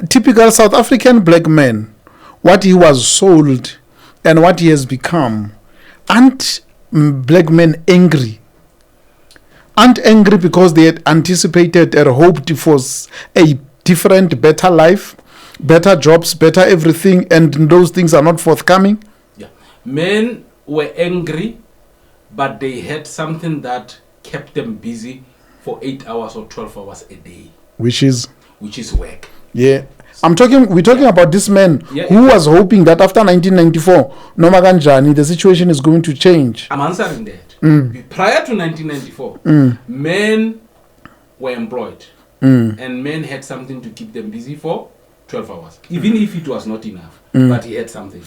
Typical South African black man, what he was sold and what he has become. Aren't black men angry? Aren't angry because they had anticipated or hoped for a different, better life, better jobs, better everything, and those things are not forthcoming? Yeah. Men were angry, but they had something that kept them busy for 8 hours or 12 hours a day. Which is work. Yeah. We're talking about this man who was hoping that after 1994, Noma Kanjani, the situation is going to change. I'm answering that. Prior to 1994, men were employed and men had something to keep them busy for 12 hours, even if it was not enough, but he had something.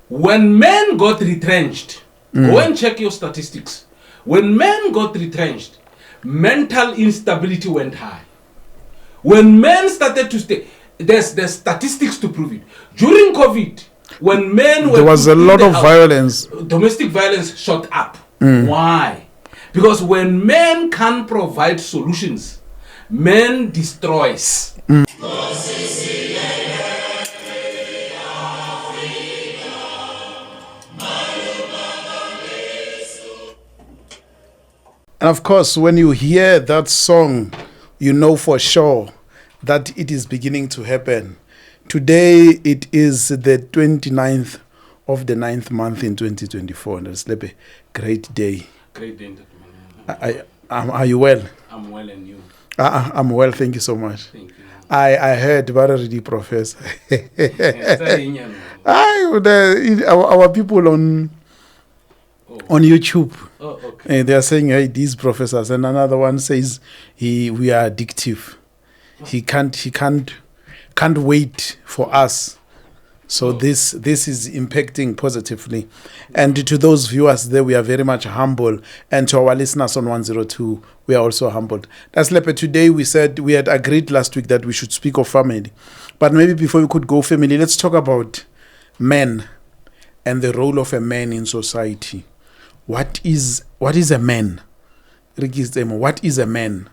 When men got retrenched, go and check your statistics. When men got retrenched, mental instability went high. When men started to stay, there's statistics to prove it. During COVID, when men were... There was a lot of violence. Domestic violence shot up. Why? Because when men can't provide solutions, men destroys. And of course, when you hear that song, you know for sure that it is beginning to happen. Today, it is the 29th of the 9th month in 2024. And it's a great day. Great day. Are you well? I'm well, and you? I'm well, thank you so much. Thank you. I heard Barari Professor. Our people on YouTube. Oh, okay. They are saying, hey, these professors, and another one says we are addictive. He can't wait for us. So this is impacting positively. And to those viewers there, we are very much humble. And to our listeners on 102, we are also humbled. That's Lepe. Today we said we had agreed last week that we should speak of family. But maybe before we could go family, let's talk about men and the role of a man in society. What is a man? What is a man?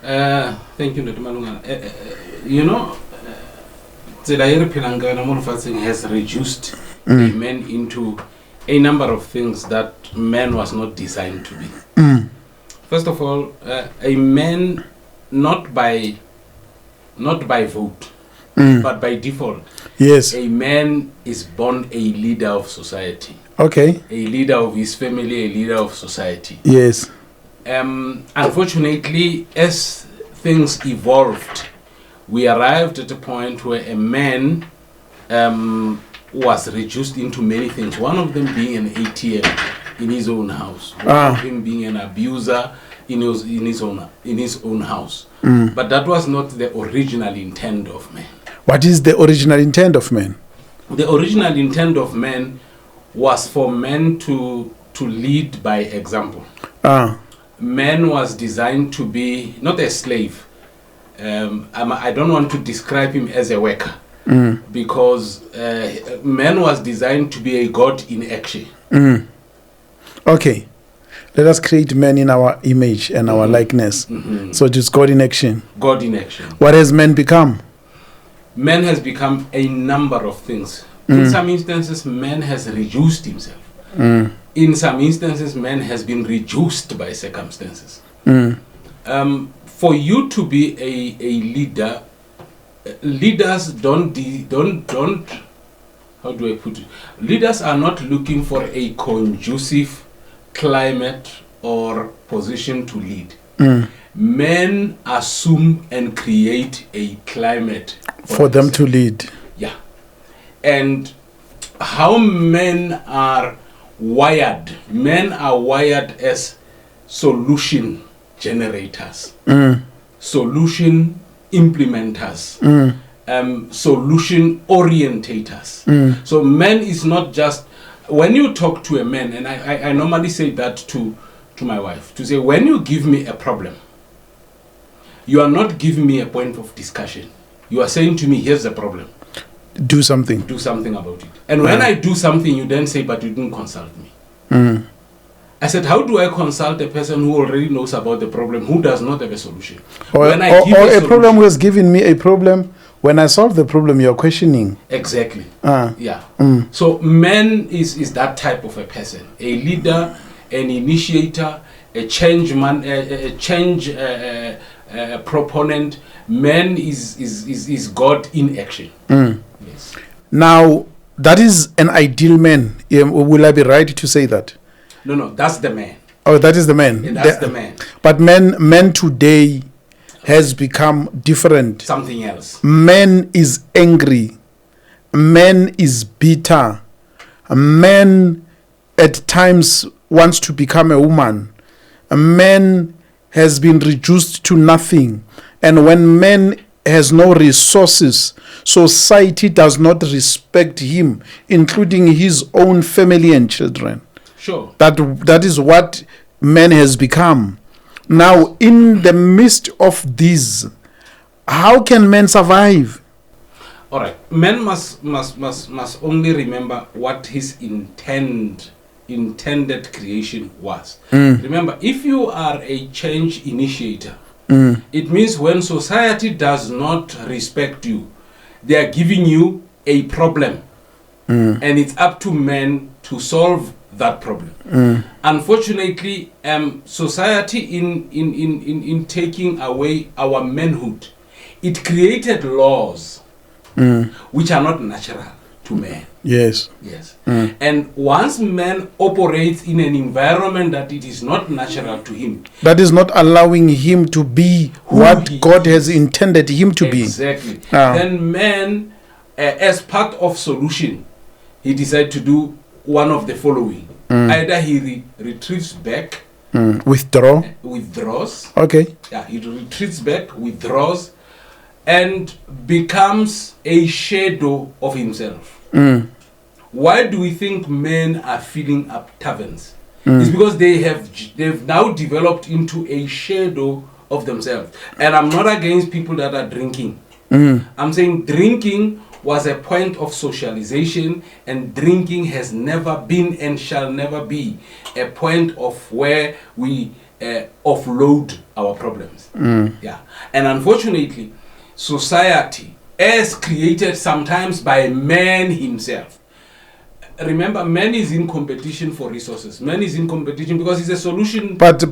Thank you, Dr. Malungane. Hlanganane has reduced a man into a number of things that man was not designed to be. First of all, a man not by vote, but by default. Yes. A man is born a leader of society. Okay. A leader of his family, a leader of society. Yes. Unfortunately, as things evolved, we arrived at a point where a man was reduced into many things. One of them being an ATM in his own house. One of him being an abuser in his own house. But that was not the original intent of man. What is the original intent of man? The original intent of man was for men to lead by example. Man was designed to be not a slave. I don't want to describe him as a worker because man was designed to be a god in action. Okay, let us create man in our image and our likeness. So just God in action. God in action. What has man become? Man has become a number of things. In some instances, man has reduced himself. In some instances, man has been reduced by circumstances. For you to be a leader, leaders don't how do I put it? Leaders are not looking for a conducive climate or position to lead. Men assume and create a climate for them to lead. Yeah. And how men are wired as solution generators, solution implementers, solution orientators. So man is not just, when you talk to a man, and I normally say that to my wife, to say, when you give me a problem, you are not giving me a point of discussion. You are saying to me, here's the problem. Do something. Do something about it. And when I do something, you then say, but you didn't consult me. I said, how do I consult a person who already knows about the problem, who does not have a solution? Or a problem who has given me a problem. When I solve the problem, you're questioning. Exactly. Yeah. So man is that type of a person, a leader, an initiator, a change man, a change proponent. Man is God in action. Yes. Now, that is an ideal man. Will I be right to say that? No, that's the man. Oh, that is the man. And that's the man. But men today has become different. Something else. Man is angry. Man is bitter. Man at times wants to become a woman. A man has been reduced to nothing. And when man has no resources, society does not respect him, including his own family and children. Sure. That is what man has become. Now, in the midst of this, how can man survive? All right. Man must only remember what his intended creation was. Remember, if you are a change initiator, it means when society does not respect you, they are giving you a problem, and it's up to men to solve that problem. Unfortunately, society in taking away our manhood, it created laws which are not natural to man. Yes. And once man operates in an environment that it is not natural to him, that is not allowing him to be what God has intended him to be. Exactly. Then man, as part of solution, he decided to do one of the following. Either he retreats back, withdraws. Okay. Yeah, he retreats back, withdraws, and becomes a shadow of himself. Why do we think men are filling up taverns? It's because they've now developed into a shadow of themselves. And I'm not against people that are drinking. I'm saying drinking was a point of socialization, and drinking has never been and shall never be a point of where we offload our problems. Yeah. And unfortunately, society is created sometimes by man himself. Remember, man is in competition for resources. Man is in competition because it's a solution. But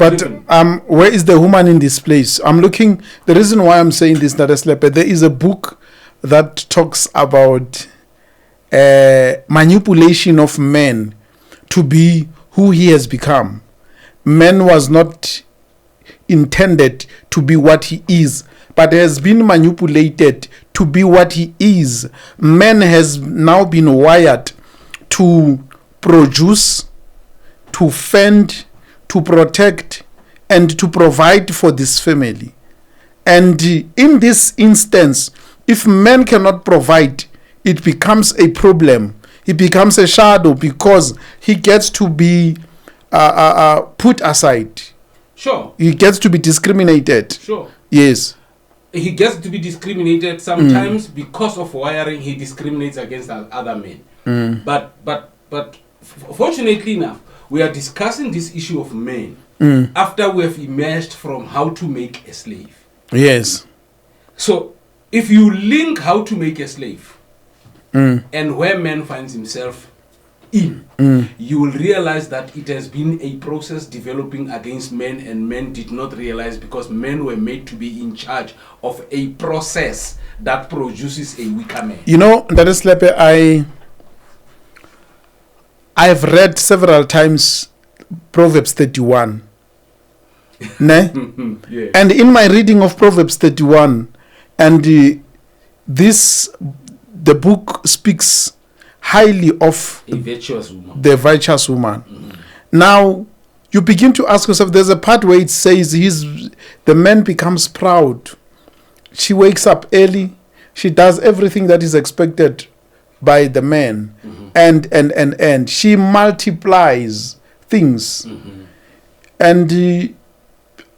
where is the woman in this place? I'm looking. The reason why I'm saying this, that there is a book that talks about manipulation of man to be who he has become. Man was not intended to be what he is, but has been manipulated to be what he is. Man has now been wired to produce, to fend, to protect, and to provide for this family. And in this instance, if man cannot provide, it becomes a problem. It becomes a shadow because he gets to be put aside. Sure. He gets to be discriminated. Sure. Yes. He gets to be discriminated. Sometimes because of wiring, he discriminates against other men. But fortunately enough, we are discussing this issue of men after we have emerged from how to make a slave. Yes. So if you link how to make a slave and where man finds himself in, you will realize that it has been a process developing against men, and men did not realize because men were made to be in charge of a process that produces a weaker man. You know, that is Lepe, I've read several times Proverbs 31. Ne? Yeah. And in my reading of Proverbs 31, and the book speaks highly of a virtuous woman. The virtuous woman. Now, you begin to ask yourself, there's a part where it says the man becomes proud. She wakes up early. She does everything that is expected by the man. And she multiplies things. And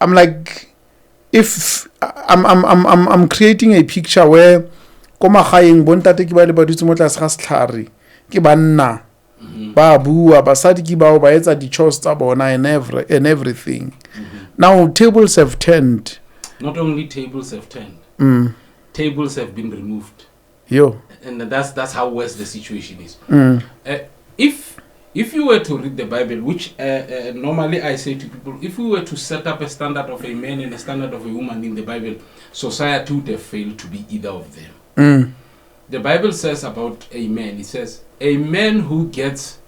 I'm like, if I'm creating a picture where ba ba bua basadi ke bao ba etsa di-chores tsa bona and everything. Now tables have turned. Not only tables have turned, tables have been removed. Yo. And that's how worse the situation is. If you were to read the Bible, which normally I say to people, if we were to set up a standard of a man and a standard of a woman in the Bible, society would have failed to be either of them. The Bible says about a man, it says, a man who gets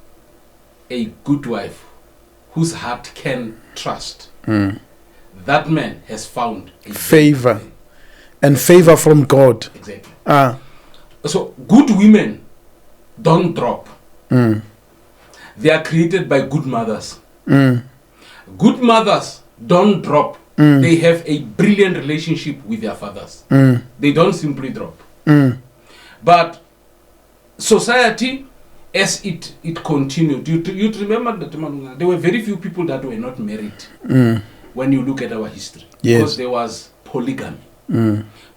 a good wife, whose heart can trust, that man has found a favor. And favor from God. Exactly. So good women don't drop. They are created by good mothers. Good mothers don't drop. They have a brilliant relationship with their fathers. They don't simply drop. But society, as it continued, you remember that there were very few people that were not married when you look at our history. Yes. Because there was polygamy.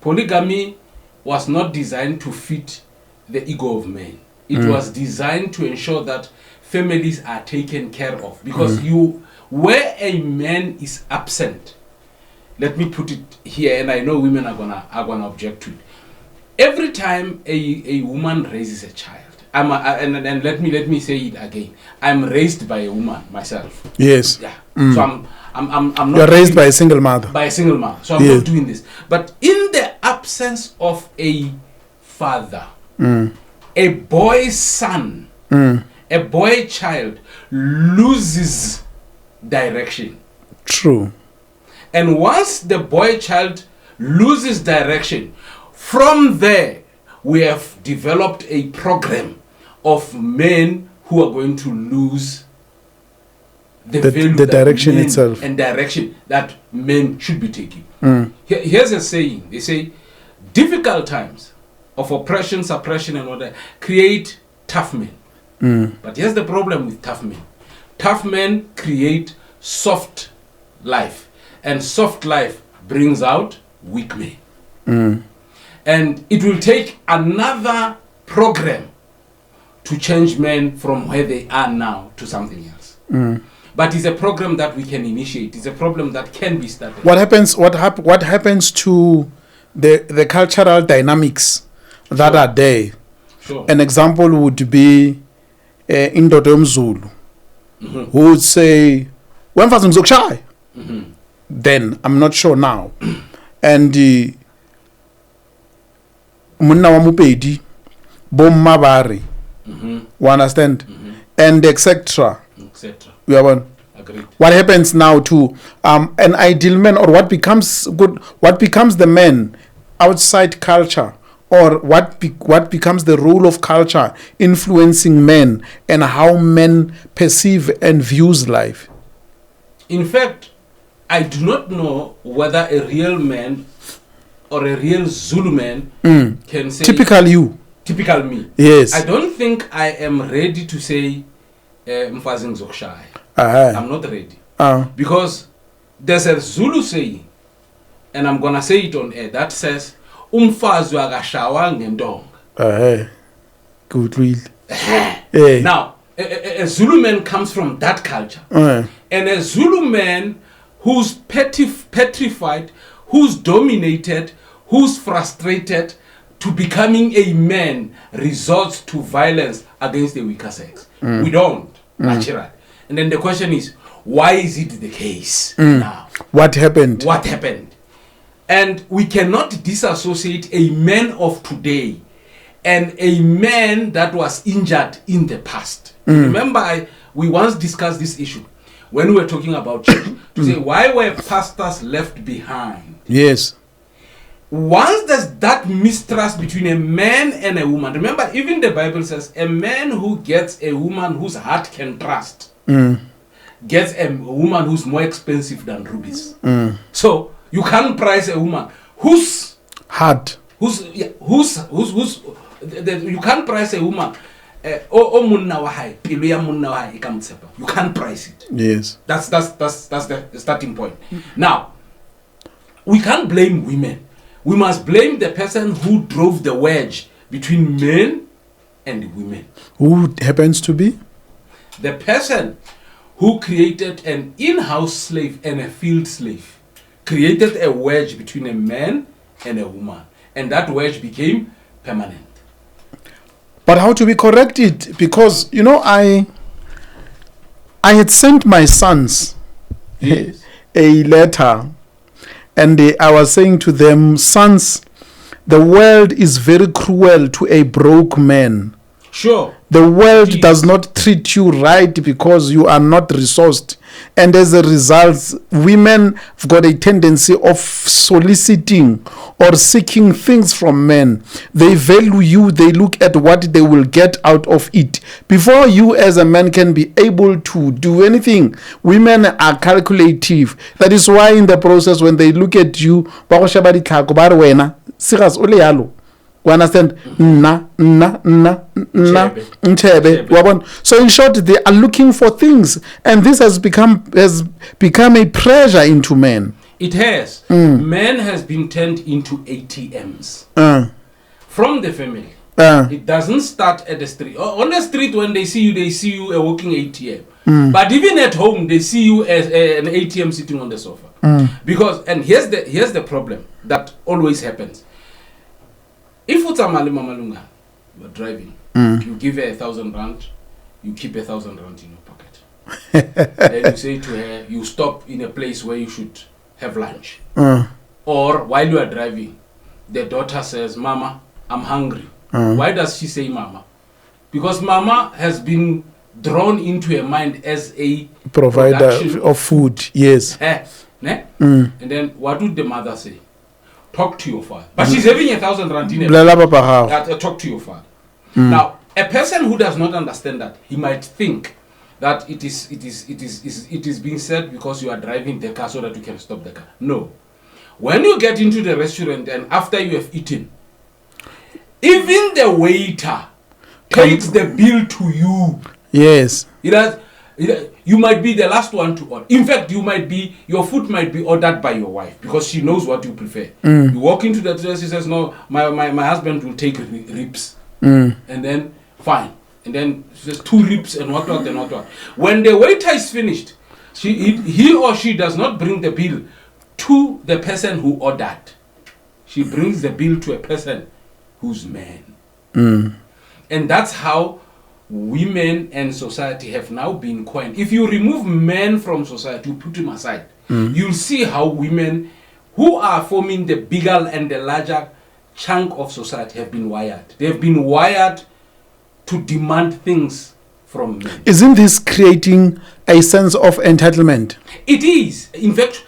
Polygamy was not designed to fit the ego of man. It was designed to ensure that families are taken care of. Because where a man is absent, let me put it here, and I know women are gonna object to it. Every time a woman raises a child, and let me say it again. I'm raised by a woman myself. Yes. Yeah. So I'm not. You're raised by a single mother. By a single mother. So I'm not doing this. But in the absence of a father, a boy's son, a boy child loses direction. True. And once the boy child loses direction, from there we have developed a program of men who are going to lose the value the that direction men itself and direction that men should be taking. Here's a saying. They say difficult times of oppression, suppression and all that create tough men. But here's the problem with tough men. Tough men create soft life, and soft life brings out weak men. And it will take another program to change men from where they are now to something else. But it's a program that we can initiate. It's a problem that can be started. What happens to the cultural dynamics that are there? Sure. An example would be Indodo Zulu, who would say, "When fast shy." Then I'm not sure now, and Munna wa Mupedi, Bomma Bari, you understand, and etc. We are one. Agreed. What happens now to an ideal man, or what becomes good? What becomes the man outside culture, or what becomes the role of culture influencing men and how men perceive and views life? In fact, I do not know whether a real man or a real Zulu man can say Typical you. Typical me. Yes. I don't think I am ready to say Mfazing Zokshai. I'm not ready. Because there's a Zulu saying, and I'm gonna say it on air, that says Umfazu agashawa ngendong. Good real. Now, a Zulu man comes from that culture. And a Zulu man who's petrified, who's dominated, who's frustrated, to becoming a man resorts to violence against the weaker sex. We don't, naturally. And then the question is, why is it the case now? What happened? What happened? And we cannot disassociate a man of today and a man that was injured in the past. Remember, we once discussed this issue when we were talking about church, to say, why were pastors left behind? Yes. Once there's that mistrust between a man and a woman, remember, even the Bible says a man who gets a woman whose heart can trust gets a woman who's more expensive than rubies. So you can't price a woman whose heart, you can't price a woman. You can't price it. Yes. That's the starting point. Now, we can't blame women. We must blame the person who drove the wedge between men and women. Who happens to be? the person who created an in-house slave and a field slave created a wedge between a man and a woman, and that wedge became permanent. But how do we correct it? Because, I had sent my sons Yes. a letter, and I was saying to them, sons, the world is very cruel to a broke man. Sure. The world Jeez. does not treat you right because you are not resourced. And as a result, women have got a tendency of soliciting or seeking things from men. They value you. They look at what they will get out of it. Before you as a man can be able to do anything, women are calculative. That is why in the process, when they look at you, serious, ole yalo. You understand? So in short, they are looking for things, and this has become a pressure into men. It has. Men has been turned into ATMs from the family. It doesn't start at the street. On the street, when they see you a walking ATM. But even at home, they see you as an ATM sitting on the sofa. Because, and here's the problem that always happens. If it's a Malungane, you are driving, you give her 1,000 rand, you keep 1,000 rand in your pocket. Then you say to her, you stop in a place where you should have lunch. Or while you are driving, the daughter says, Mama, I'm hungry. Why does she say Mama? Because Mama has been drawn into her mind as a provider of food. Yes. And then what would the mother say? Talk to your father. But she's having 1,000 rand in talk to your father. Now, a person who does not understand that, he might think that it is being said because you are driving the car so that you can stop the car. No. When you get into the restaurant and after you have eaten, even the waiter takes the bill to you. Yes. You might be the last one to order. In fact, your food might be ordered by your wife because she knows what you prefer. You walk into the place, she says, no, my husband will take ribs. And then, fine. And then she says 2 ribs and what. When the waiter is finished, he or she does not bring the bill to the person who ordered. She brings the bill to a person who's man. And that's how women and society have now been coined. If you remove men from society, you put them aside, you'll see how women who are forming the bigger and the larger chunk of society have been wired. They have been wired to demand things from men. Isn't this creating a sense of entitlement? It is. In fact,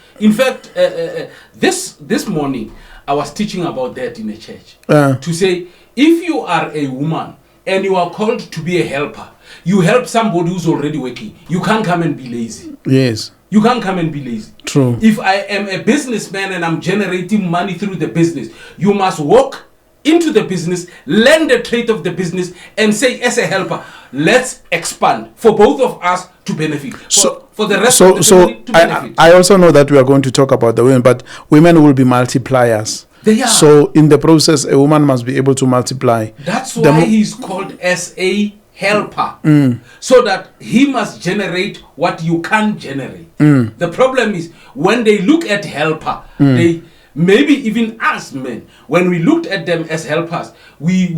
this morning I was teaching about that in a church. To say, if you are a woman and you are called to be a helper, you help somebody who's already working. You can't come and be lazy. Yes. You can't come and be lazy. True. If I am a businessman and I'm generating money through the business, you must walk into the business, learn the trade of the business, and say, as a helper, let's expand for both of us to benefit. For the rest of the family to benefit. I also know that we are going to talk about the women, but women will be multipliers. They are. So in the process, a woman must be able to multiply. That's why he's called as a helper. So that he must generate what you can't generate. The problem is when they look at helper, they maybe even us men, when we looked at them as helpers, we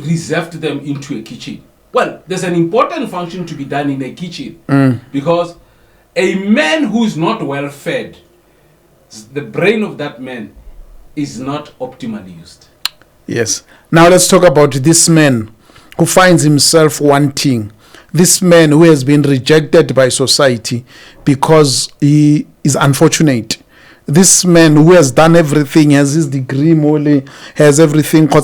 reserved them into a kitchen. Well, there's an important function to be done in a kitchen because a man who's not well fed, the brain of that man is not optimally used. Yes. Now let's talk about this man who finds himself wanting. This man who has been rejected by society because he is unfortunate. This man who has done everything, has his degree, has everything, and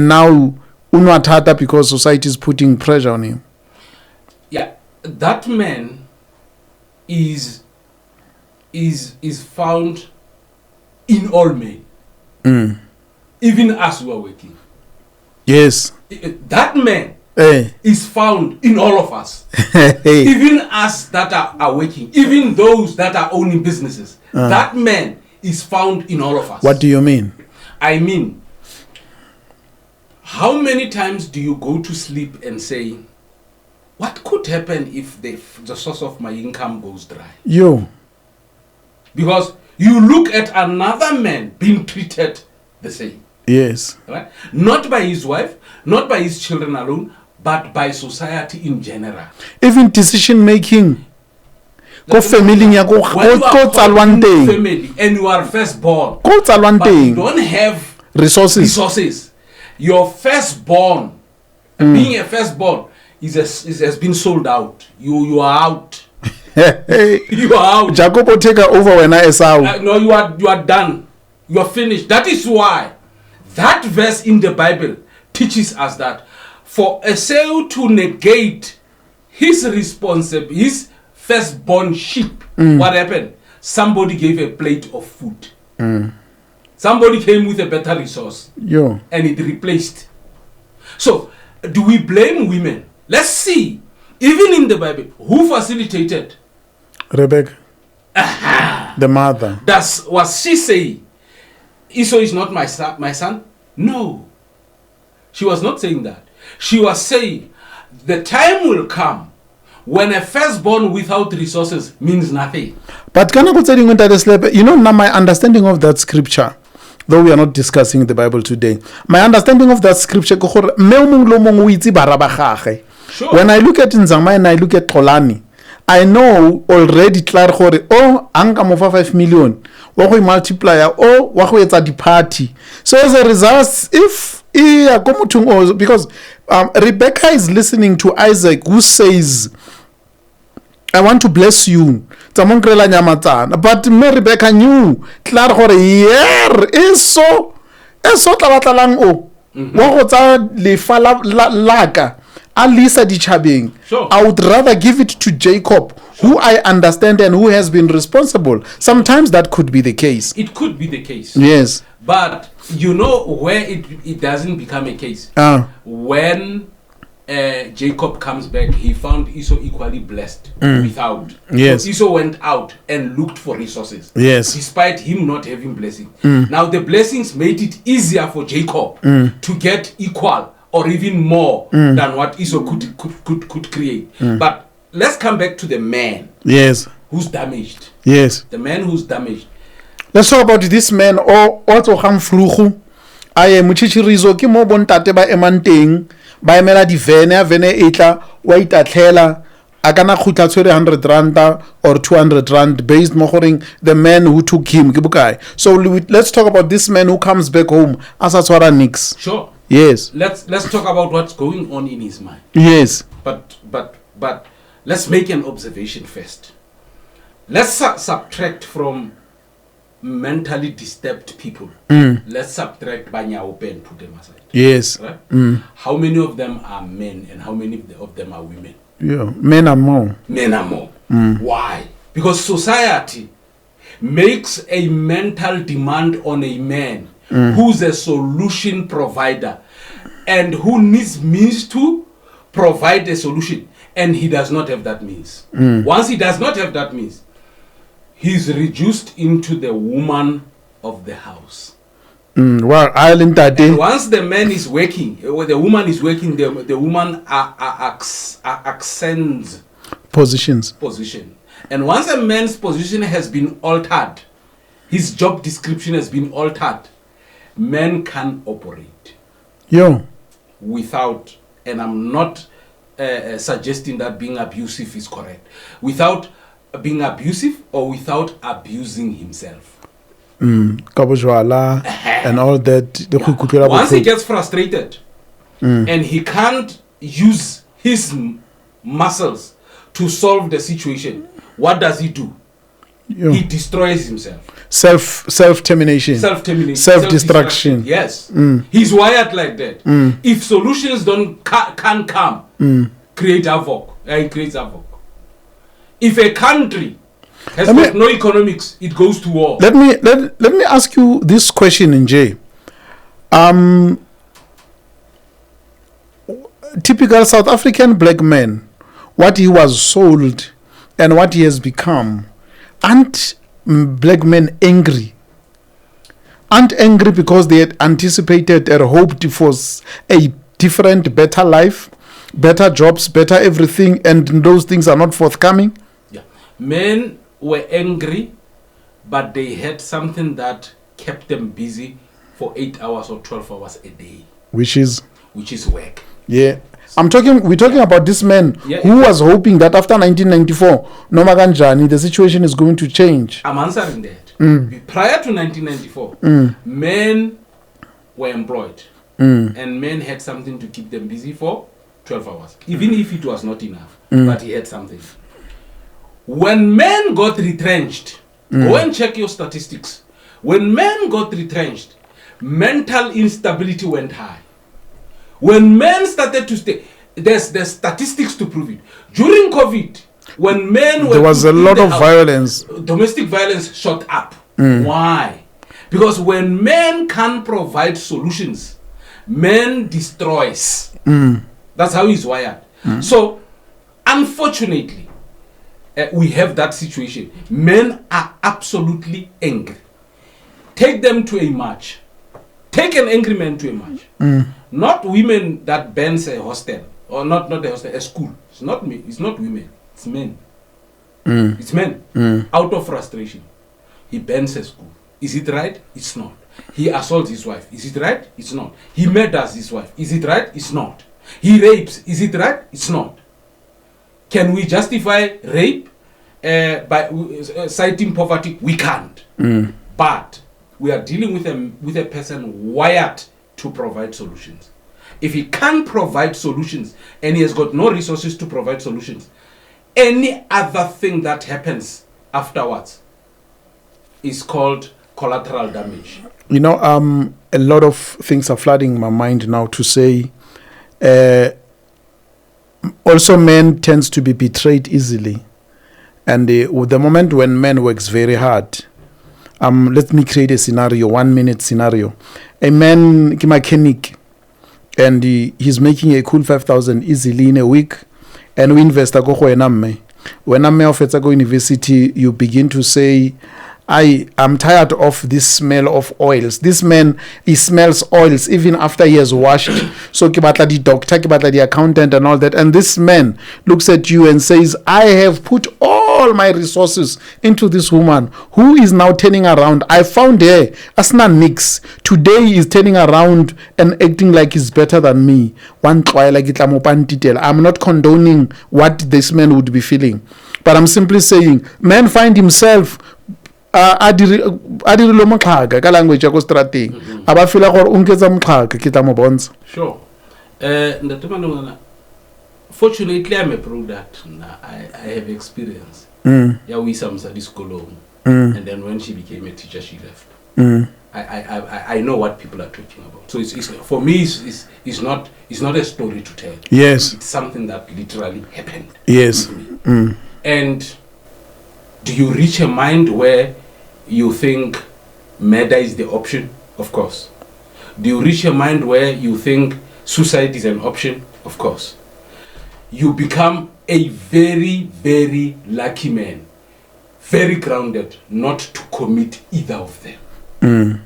now unwatata because society is putting pressure on him. Yeah, that man is found in all men. Even us who are working. Yes. That man is found in all of us. Even us that are working, even those that are owning businesses. That man is found in all of us. What do you mean? I mean, How many times do you go to sleep and say, what could happen if the source of my income goes dry? Yo. Because you look at another man being treated the same. Yes. Right? Not by his wife, not by his children alone, but by society in general. Even decision making. Ko family ya ko When you are tsalwang teng. family and you are firstborn, Ko tsalwang but you teng. don't have Resources. Your firstborn, being a firstborn, has been sold out. You are out. You are out. Jacob will take over when I saw. No, you are done. You are finished. That is why that verse in the Bible teaches us that for Esau to negate his firstborn sheep, what happened? Somebody gave a plate of food. Somebody came with a better resource. Yo. And it replaced. So, do we blame women? Let's see. Even in the Bible, who facilitated? Rebecca. The mother. Was she saying, Esau is not my son? No. She was not saying that. She was saying, the time will come when a firstborn without resources means nothing. But can I go tell you now my understanding of that scripture, though we are not discussing the Bible today, my understanding of that scripture, Sure. when I look at Nzama and I look at Tolani, I know already anka mo 5 million, wa go multiplier, wa go etsa di-party. So as a result, if because Rebecca is listening to Isaac, who says, I want to bless you. But me Rebecca knew is so tlabatlalang o wa go tsa lefa laka a lisa ditšhabeng. Sure. I would rather give it to Jacob, who I understand and who has been responsible. Sometimes that could be the case. It could be the case. Yes. But you know where it doesn't become a case? When Jacob comes back, he found Esau equally blessed without. Yes. So Esau went out and looked for resources. Yes. Despite him not having blessing. Now the blessings made it easier for Jacob to get equal or even more than what Esau could create. But let's come back to the man. Yes. Who's damaged. Yes. The man who's damaged. Let's talk about this man o tsogang flugu. I am mochichirizo ke mo bontate ba emanteng ba emela di vene etla wa itatlhela a kana khutla tshwere 100 rand or 200 rand based mo goreng the man who took him ke bokae. So let's talk about this man who comes back home as a tshwara nix. Sure. Yes. Let's talk about what's going on in his mind. Yes. But let's make an observation first. Let's subtract from mentally disturbed people. Let's subtract Banyaope and put them aside. Yes. Right? How many of them are men and how many of them are women? Yeah. Men are more. Men are more. Why? Because society makes a mental demand on a man who's a solution provider and who needs means to provide a solution, and he does not have that means. Once he does not have that means, he's reduced into the woman of the house. Well, and once the man is working, the woman is working, the woman accents position. And once a man's position has been altered, his job description has been altered, men can operate. Without, and I'm not suggesting that being abusive is correct, without being abusive or without abusing himself. And all that. Once he gets frustrated and he can't use his muscles to solve the situation, what does he do? He destroys himself. Self-termination. Self-destruction. Yes. He's wired like that. If solutions can't come, create havoc. It creates havoc. If a country has got no economics, it goes to war. Let me ask you this question, Njay. Typical South African black man, what he was sold and what he has become, aren't black men angry? aren't angry because they had anticipated or hoped for a different, better life, better jobs, better everything, and those things are not forthcoming? Yeah. Men were angry, but they had something that kept them busy for 8 hours or 12 hours a day. Which is work. Yeah. We're talking about this man who was hoping that after 1994, Noma Kanjani, the situation is going to change. I'm answering that. Prior to 1994, men were employed and men had something to keep them busy for 12 hours, even if it was not enough, but he had something. When men got retrenched, go and check your statistics. When men got retrenched, mental instability went high. When men started to stay, there's statistics to prove it. During COVID, when men were, there was a lot of violence. Domestic violence shot up. Why? Because when men can't provide solutions, men destroys. That's how he's wired. So, unfortunately, we have that situation. Men are absolutely angry. Take them to a march. Take an angry man to a march. Not women that bans a hostel, or not a hostel, a school. It's not me. It's not women. It's men. It's men. Out of frustration, he bans a school. Is it right? It's not. He assaults his wife. Is it right? It's not. He murders his wife. Is it right? It's not. He rapes. Is it right? It's not. Can we justify rape by citing poverty? We can't. But we are dealing with a person wired to provide solutions. If he can't provide solutions and he has got no resources to provide solutions, any other thing that happens afterwards is called collateral damage. You know, a lot of things are flooding my mind now to say. Also, men tends to be betrayed easily, and the moment when men works very hard. Let me create a scenario, 1 minute scenario. A man, mechanic, and he's making a cool 5,000 easily in a week, and we invest go mme. When I'm off at go university, you begin to say, I'm tired of this smell of oils. This man, he smells oils even after he has washed. So kibatla the doctor, kibatla the accountant and all that. And this man looks at you and says, I have put all my resources into this woman who is now turning around. I found her. Asna nix. Today he is turning around and acting like he's better than me. I'm not condoning what this man would be feeling. But I'm simply saying, man find himself adirile motlhaka ka language ya go strateng aba fela gore o nketsa motlhaka ke tla mo bontsha. Sure. Fortunately, I'm a product. I have experience. Yeah, we samsa diskolong, and then when she became a teacher, she left. I know what people are talking about. So it's for me, it's not a story to tell. Yes, it's something that literally happened. Yes, and do you reach a mind where you think murder is the option? Of course. Do you reach a mind where you think suicide is an option? Of course. You become a very, very lucky man, very grounded, not to commit either of them.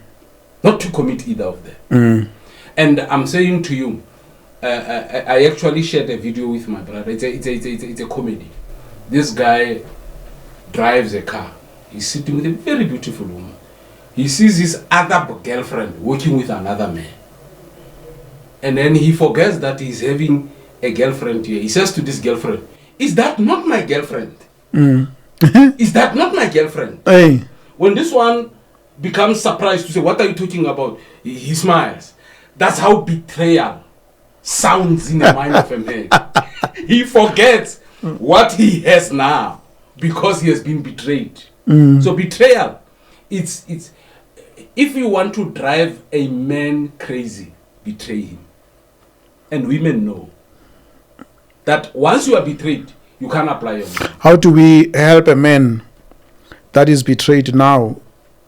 Not to commit either of them. And I'm saying to you, I actually shared a video with my brother. It's a comedy. This guy drives a car. He's sitting with a very beautiful woman. He sees his other girlfriend working with another man. And then he forgets that he's having a girlfriend here. He says to this girlfriend, is that not my girlfriend? Is that not my girlfriend? Hey. When this one becomes surprised to say, what are you talking about? He smiles. That's how betrayal sounds in the mind of a man. He forgets what he has now because he has been betrayed. So betrayal, it's if you want to drive a man crazy, betray him. And women know that once you are betrayed, you can't apply your mind. How do we help a man that is betrayed now?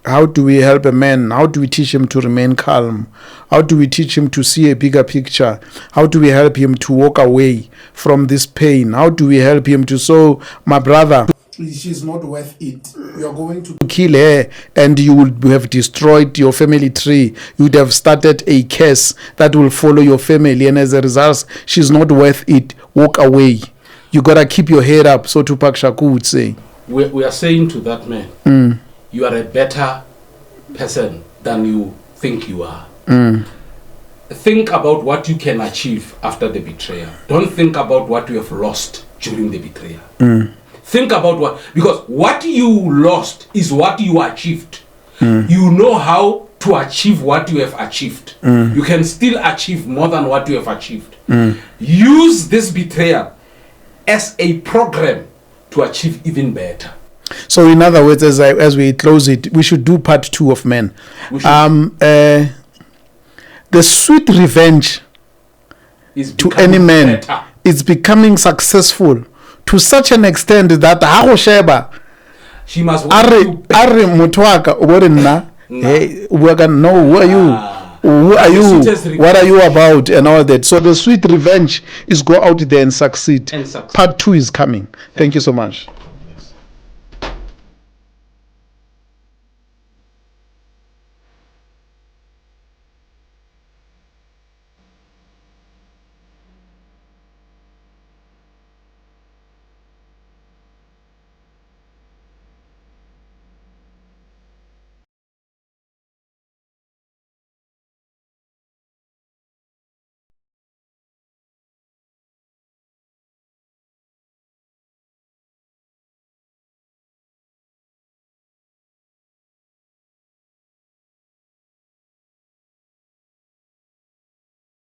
How do we help a man? How do we teach him to remain calm? How do we teach him to see a bigger picture? How do we help him to walk away from this pain? How do we help him to, so my brother, she's not worth it. You are going to kill her and you would have destroyed your family tree. You would have started a curse that will follow your family, and as a result, she's not worth it. Walk away. You gotta keep your head up, so Tupac Shakur would say. We are saying to that man, you are a better person than you think you are. Think about what you can achieve after the betrayal. Don't think about what you have lost during the betrayal. Think about because what you lost is what you achieved. You know how to achieve what you have achieved. You can still achieve more than what you have achieved. Use this betrayal as a program to achieve even better. So in other words, as we close it, we should do part 2 of Men. The sweet revenge to any man is becoming successful to such an extent that she must hey, no, who are you? Who are you? What are you about? And all that. So the sweet revenge is go out there and succeed. Part 2 is coming. Thank you so much.